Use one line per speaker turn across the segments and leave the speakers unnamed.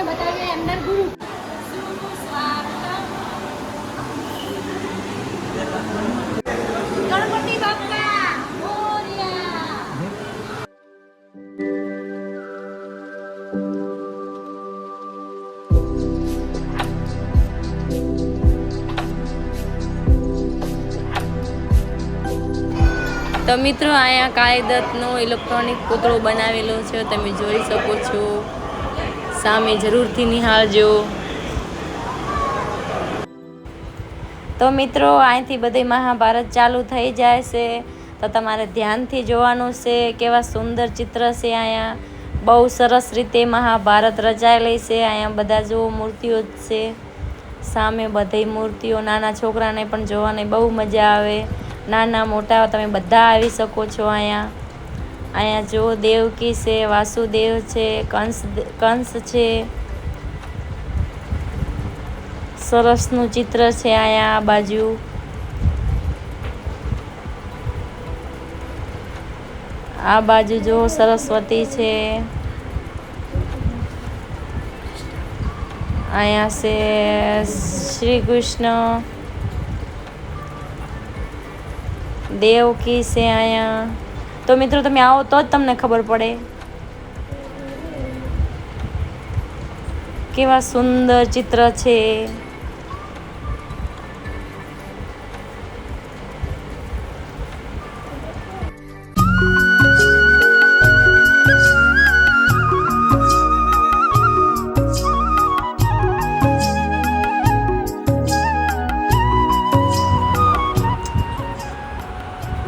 બતાવીએ એમના ગુરુ. ગણપતિ બાપ્પા મોરયા. તો મિત્રો અહીંયા કાળીદત્તનો ઇલેક્ટ્રોનિક પૂતળો બનાવેલો છે, તમે જોઈ શકો છો. સામે જરૂરથી નિહાળજો. તો મિત્રો અહીંથી બધી મહાભારત ચાલુ થઈ જાય છે, તો તમારે ધ્યાનથી જોવાનું છે. કેવા સુંદર ચિત્ર છે અહીંયા. બહુ સરસ રીતે મહાભારત રચાયેલી છે. અહીંયા બધા જો મૂર્તિઓ છે, સામે બધી મૂર્તિઓ. નાના છોકરાને પણ જોવાની બહુ મજા આવે. નાના મોટા તમે બધા આવી શકો છો અહીંયા જો દેવકી છે, વાસુદેવ છે, કંસ છે. સરસનું ચિત્ર છે અહીંયા આ બાજુ. આ બાજુ જો સરસ્વતી છે. અહીંયા છે શ્રી કૃષ્ણ, દેવકી છે અહીંયા. તો મિત્રો તમે આવો તો જ તમને ખબર પડે કેવા સુંદર ચિત્ર છે.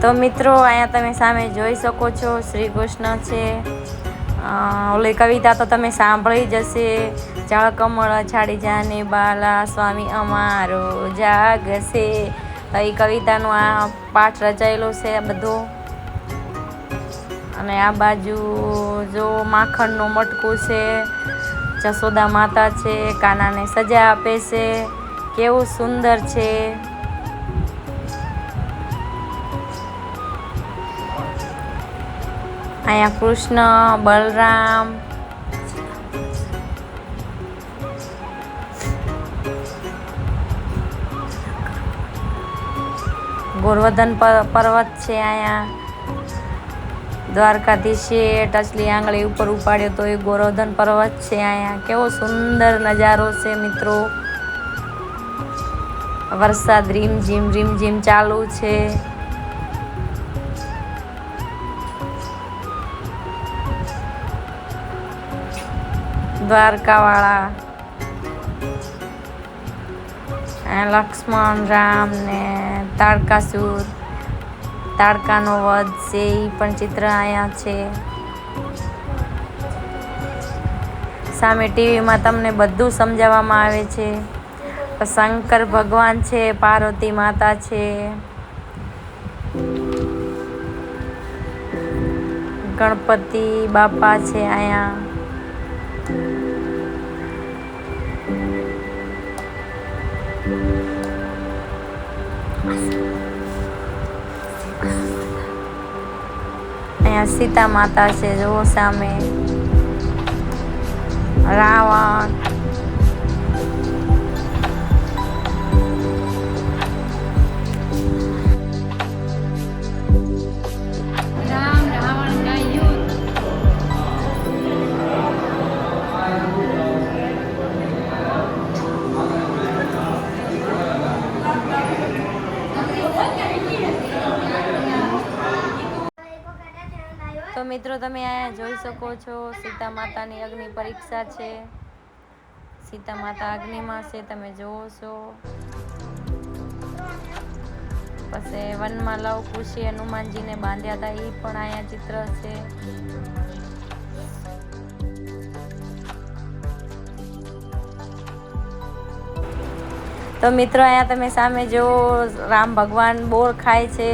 તો મિત્રો અહીંયા તમે સામે જોઈ શકો છો શ્રી કૃષ્ણ છે. ઓલી કવિતા તો તમે સાંભળી જશે. જળકમળ છાડી જાને બાલા સ્વામી અમારો જાગશે. તો એ કવિતાનો આ પાઠ રચાયેલો છે બધો. અને આ બાજુ જો માખણનું મટકું છે, જશોદા માતા છે, કાનાને સજા આપે છે. કેવું સુંદર છે. અહીંયા કૃષ્ણ, બલરામ, ગોવર્ધન પર્વત છે. અહીંયા દ્વારકાધીશે ટચલી આંગળી ઉપર ઉપાડ્યો તો એ ગોવર્ધન પર્વત છે. અહીંયા કેવો સુંદર નજારો છે મિત્રો. વરસાદ રીમઝીમ ચાલુ છે. દ્વારકાવાળા લક્ષ્મણ, રામ ને તાડકાસુર, તાડકાનો વધ છે એ પણ ચિત્ર અહીંયા છે. સામે ટીવીમાં તમને બધું સમજાવવામાં આવે છે. શંકર ભગવાન છે, પાર્વતી માતા છે, ગણપતિ બાપા છે અહીંયા. અહીંયા સીતા માતા છે જો સામે. રાવણ, તો મિત્રો તમે અહીંયા જોઈ શકો છો સીતા માતાની અગ્નિ પરીક્ષા છે. સીતા માતા અગ્નિમાં છે, તમે જોવો છો. પછી વનમાં લવ કુશી હનુમાનજીને બાંધ્યા હતા એ પણ અહીંયા ચિત્ર છે. તો મિત્રો અહીંયા તમે સામે જો રામ ભગવાન બોર ખાય છે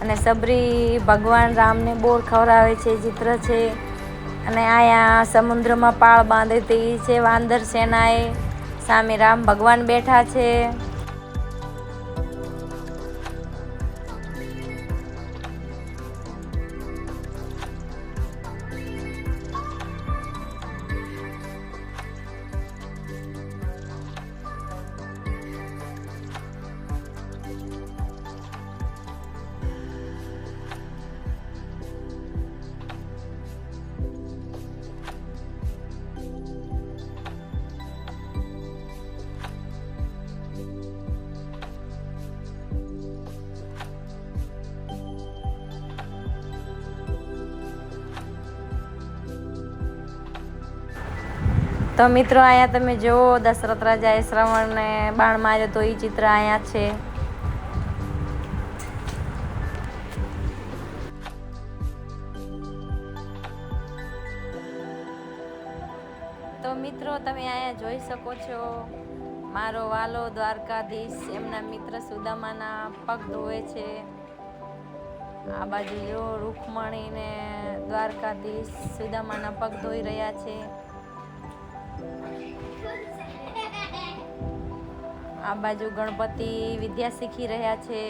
અને સબરી ભગવાન રામને બોર ખવડાવે છે ચિત્ર છે. અને અહીંયા સમુદ્રમાં પાળ બાંધતી છે વાંદર સેનાએ. સામે રામ ભગવાન બેઠા છે. તો મિત્રો અહીંયા તમે જુઓ દશરથ રાજાએ શ્રવણને બાણ માર્યો તો એ ચિત્ર અહીંયા છે. તો મિત્રો તમે અહીંયા જોઈ શકો છો મારો વાલો દ્વારકાધીશ એમના મિત્ર સુદામાના પગ ધોવે છે. આ બાજુ જો રૂકમણી ને દ્વારકાધીશ સુદામાના પગ ધોઈ રહ્યા છે. આ બાજુ ગણપતિ વિદ્યા શીખી રહ્યા છે.